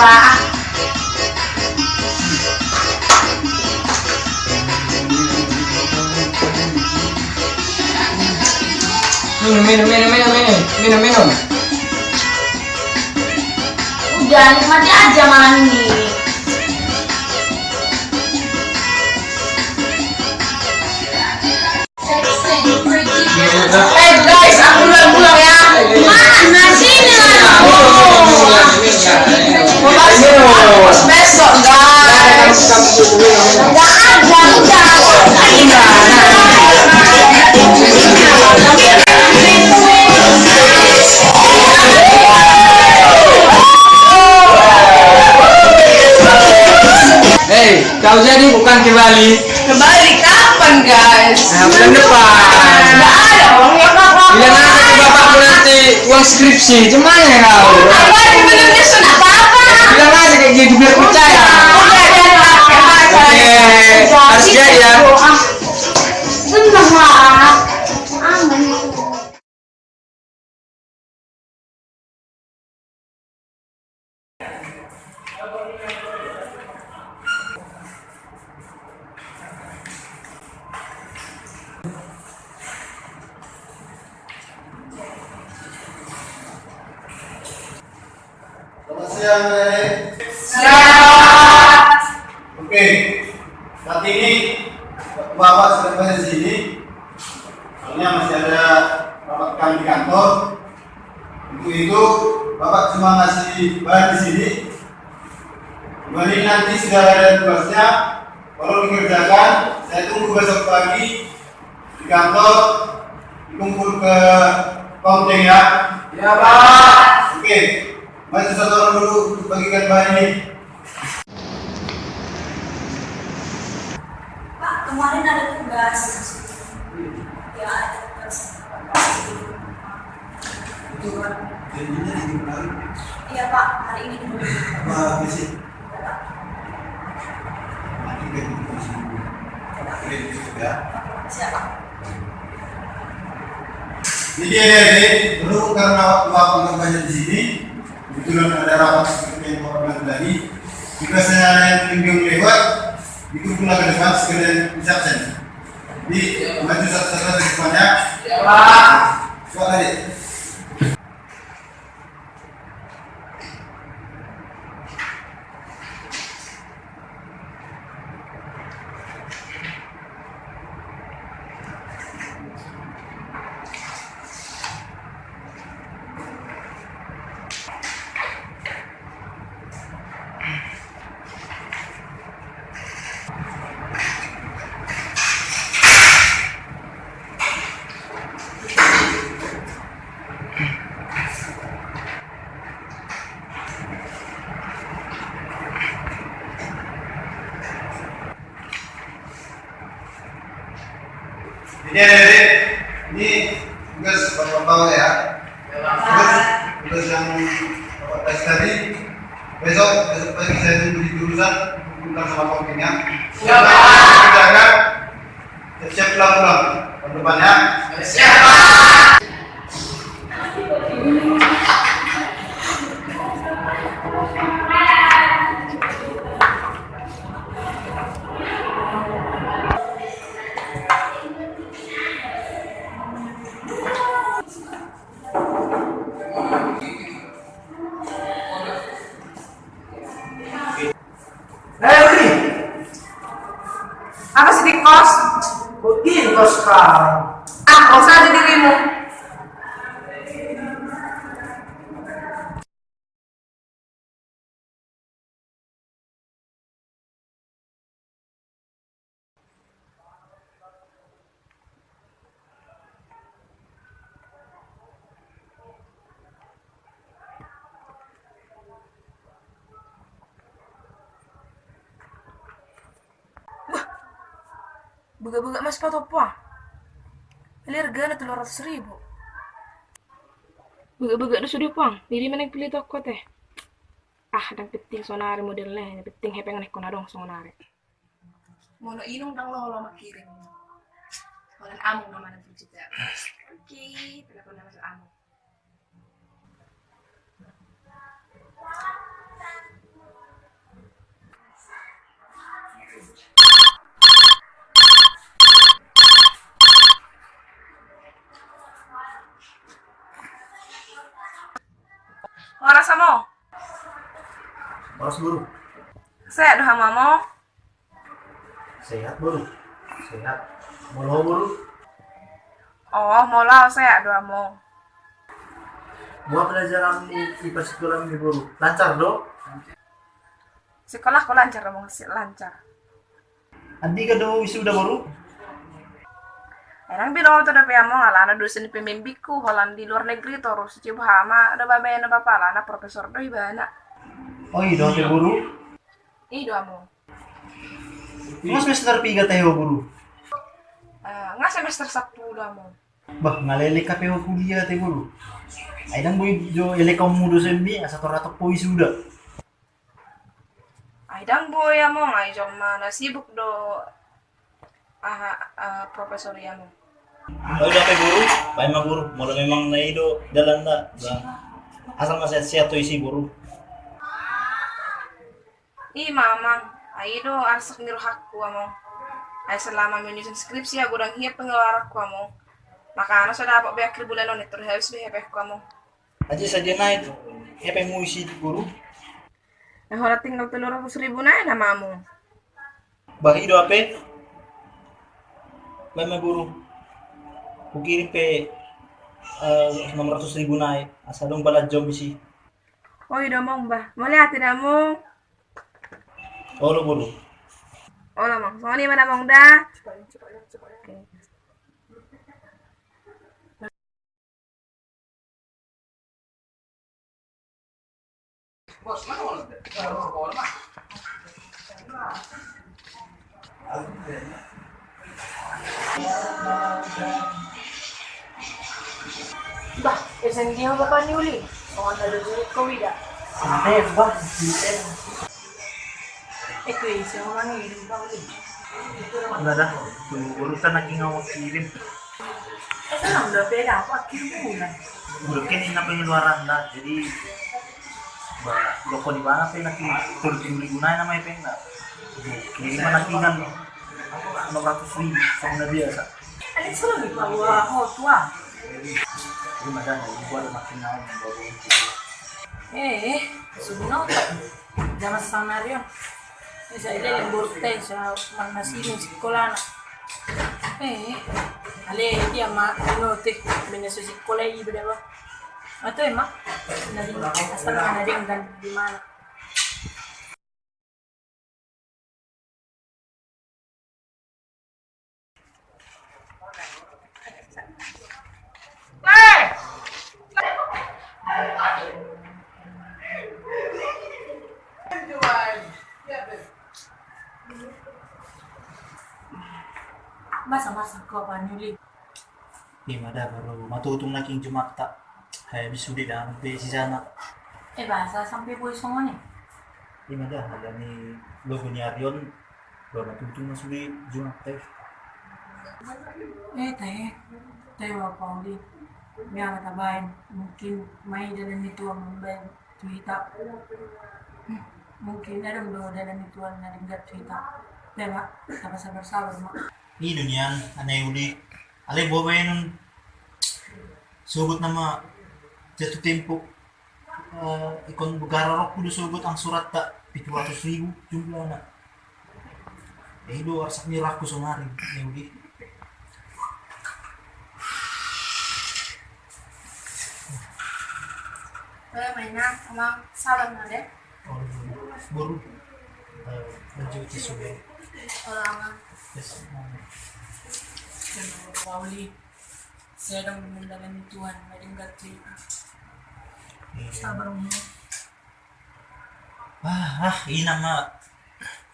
Pak. Minum. Udah nikmati aja malam ini. Guys, aku pulang ya. Mana sini lah. Besok guys. Enggak ada, Hei, kau jadi bukan ke Bali? Ke Bali kapan guys? Nah, bulan depan. Enggak ada uangnya kakak. Bilang aja ke bapakku nanti uang skripsi, gimana kau? Apa yang benar-benar sunat apa? Bilang aja kayak gitu biar percaya. Harus jadi ya. Tenang lah. Aman. Selamat siang, Nek. Siap. Oke, saat ini Bapak sedang berada di sini. Soalnya masih ada rapat kami di kantor. Untuk itu, Bapak cuma ngasih barang di sini. Kembali nanti sudah ada tugasnya. Kalau dikerjakan, saya tunggu besok pagi di kantor. Dikumpul ke konting ya. Ya Pak. Oke, maju satu orang dulu untuk bagikan bahan ini. Pak, kemarin ada tugas. Ya, ada tugas. Itu kan janjinya di kemarin. Iya Pak, hari ini dulu. Apa sih? Nanti kita di sini. Oke, sudah. Siapa? Jadi adik-adik, dulu karena waktu Bapak banyak di sini, kebetulan ada rapat seperti yang Bapak bilang tadi, juga saya yang minggu lewat, dikumpulkan ke depan sekalian bisa absen. Jadi maju satu-satu di depannya. Ya Pak. Coba adik. Jadi adik-adik, ini tugas Bapak ya. Tugas yang Bapak kasih tadi. Besok pagi saya tunggu di jurusan, kumpulkan sama kompinya. Siap, Pak. Kerjakan, siap-siap pulang-pulang. Tahun depannya. Siap Pak. Uli, Apa sih di kos? begini kau sekarang. Ah, kau saja dirimu. Buka-buka mas pato apa? Ini harganya 700.000. Buka-buka na sudah pang, diri man nagpili toko teh. Ah, dang penting sonare modelnya, yang penting hepeng nek kona dong sonare. Mono inung dang lo makirim. Walan among naman ang juga. Oke, telepon naman sa among. Terus guru. Saya doa mamo. Sehat guru. Sehat. Mau guru. Oh, mau lah saya doa mau. Buat pelajaran di sekolah ini guru. Lancar dong. Sekolah kok lancar mong lancar. Andi ka daw wisuda guru. Erang bino to da piyamo ala na dosen pemimbiku holan di luar negeri terus si hama ada babay na bapala na profesor do ibana. Oh iya dong guru. Doa mo. Mas semester 3 tayo guru. Nga semester 10 mo. Bah, ngalele ka pero kuliah tayo guru. Ay dang boy jo ele ka mo do sembi asa toratok po wisuda. Ay dang boy mo ay jom mana sibuk do profesor ya mo. Oh, udah pe guru, pakai mah guru. Mula memang na ido dalan na. Asal masih sehat tuh isi guru. Mamang, ay do asak niro hakku mo. Ay selama menyusun skripsi aku dang hiap pengeluaran ku mo. Maka ano sa dapat ba bulan on ito harus behepeh ku mo. Aja saja naik. Hepe mu isi guru. Hola tinggal 300.000 na nama mo. Bah ido ape? Pakai mah guru. Kukirim pe 600.000 naik. Asal dong balat jom isi. Oh iya mong ba. Mo lihat na mo. Oh lo guru. Hola mong. So ni mana mong da. Okay. Bah, isang dia ba ni uli? O ano do ko wida. Ate, bah, siten. Ito isa mo lang ilim pa uli. Wala dah. Tuh urusan lagi ngawak kirim. Ito lang do pera ako akin muna. Guru kan ini pengeluaran lah. Jadi bah, loko di mana pe laki turun gunain nama pe enggak. Kiriman lagi kan 600.000 sama biasa. Ano solo ni pa wa ho tua. Jadi macam ni, gua ada makin naik baru. Suno zaman sanario sa ile lemborte sa manasino sekolah ale dia ma no te mena sa sekolah ibu daw ato ma nadi asal nadi dan di mana masa-masa ko pa nuli. Di mana baru matutong naking jumakta. Hay bisudi dah sampai si sana. Basa sampai boy songo ni. Di mana ada ni logo ni Arion baru matutong na sudi jumakta. Tayo apa uli. Biar katabain mungkin may dalam itu ang membayar Twitter. Mungkin ada dalam itu ang naringgat Twitter. Pero sabar-sabar mak. Ini dunia aneh uli. Ale bawa nun sugot na ma jatuh tempo. Ikon bugararok kudu sugot ang surat ta 700.000 jumlah na. Ido arsak ni raku sonari ni uli. Mainan sama salam na deh. Oh, baru baju tisube. Orang Yes. Pauli saya dong mendalam Tuhan naringgat Twitter. Sabar mo. Ina ma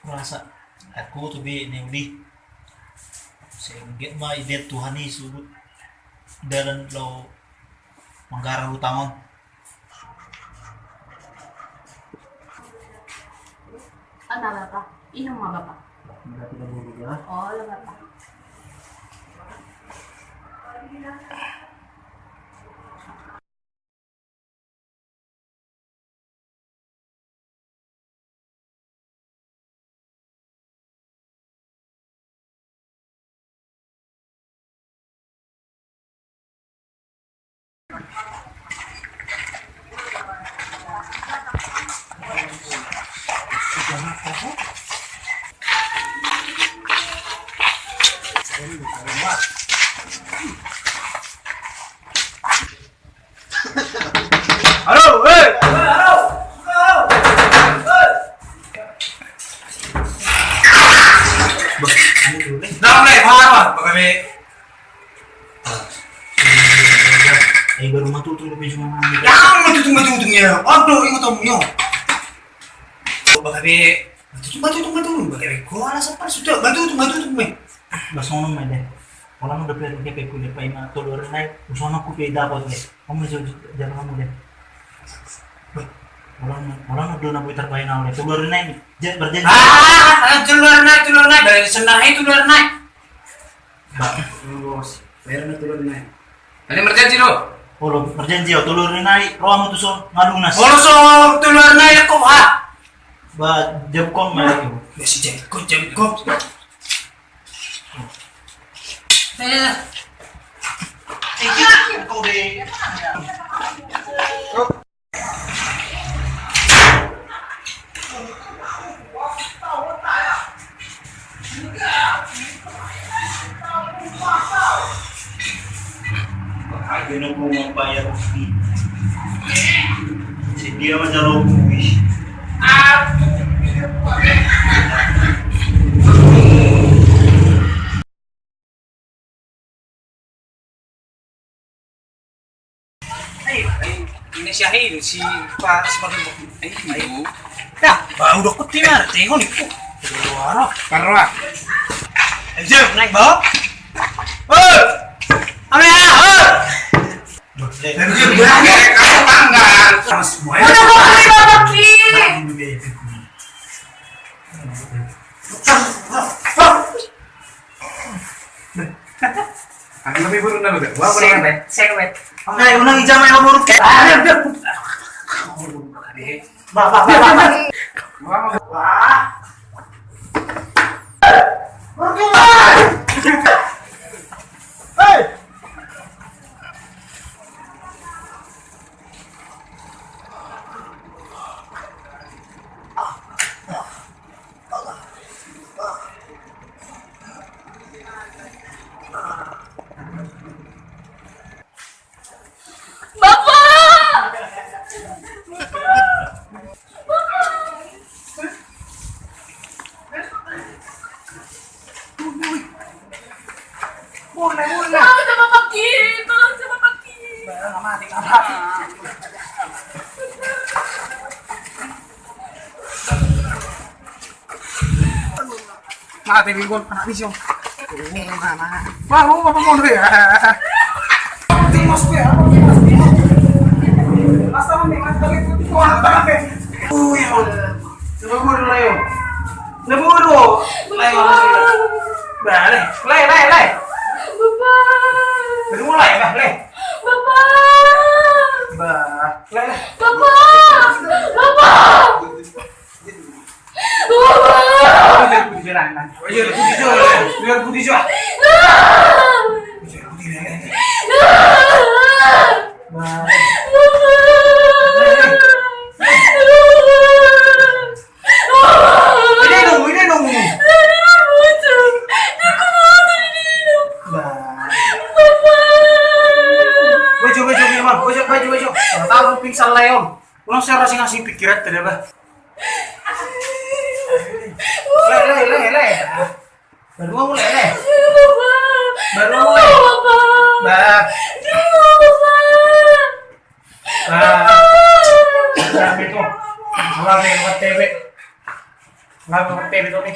kurasa aku tuh bi ni uli. Sehingga ma ide Tuhan ni sugut dalam lo manggarang utamon. Ano ba pa? Inom nga ba pa? Berarti dah buru ya. Oh, lama pa. Halo, hei. Damai, apa? Bagaimana? Baru matutup lebih cuma ngambil. Yang matutung-matutungnya. Aduh, ingat omnya. Bagaimana? Matutung. Bagaimana? Kau alasan apa? Sudah, matutung. Basono mai deh. Orang udah perlu kayak kulit pai mah telur naik. Basono ku pay dapat deh. Kamu jangan kamu deh. Orang udah nabi terbaik naik. Telur naik. Berjanji. Telur naik. Dari senang itu telur naik. Bos, bayar telur naik. Ini berjanji lo. Oh lo berjanji ya telur naik. Roamu tuh so ngalunas. Kalau so telur naik kok Ba jam kom mai. Masih jengkok. Kau deh. Ayo mau membayar fee. Si dia macam lobby. Ini Syahil si Pak sebagai ayo. Dah, baru udah kutimar, tengok nih. Luar, parah. Ayo naik bawa. Hei, ambil. Lebih buruk dah betul. Wah, sewet. Nah, unang ijamay ka buruk. Mati bingung anak bisong. Wah, lu apa mau dulu ya? Timos ya. Basta mami, itu kuat banget. Ya. Naburo na yun. Naburo. Bale. Lay. Papa. Pwede mo lay ba? Lay. Papa. Ba. Lay. Papa. Papa. Biar putih jual. Ini dong. Baju. Tahu pingsan leon. Ulang saya rasa ngasih pikiran tadi apa? Le. Baru mau mulai. Sabi ko. Nggak TV to nih.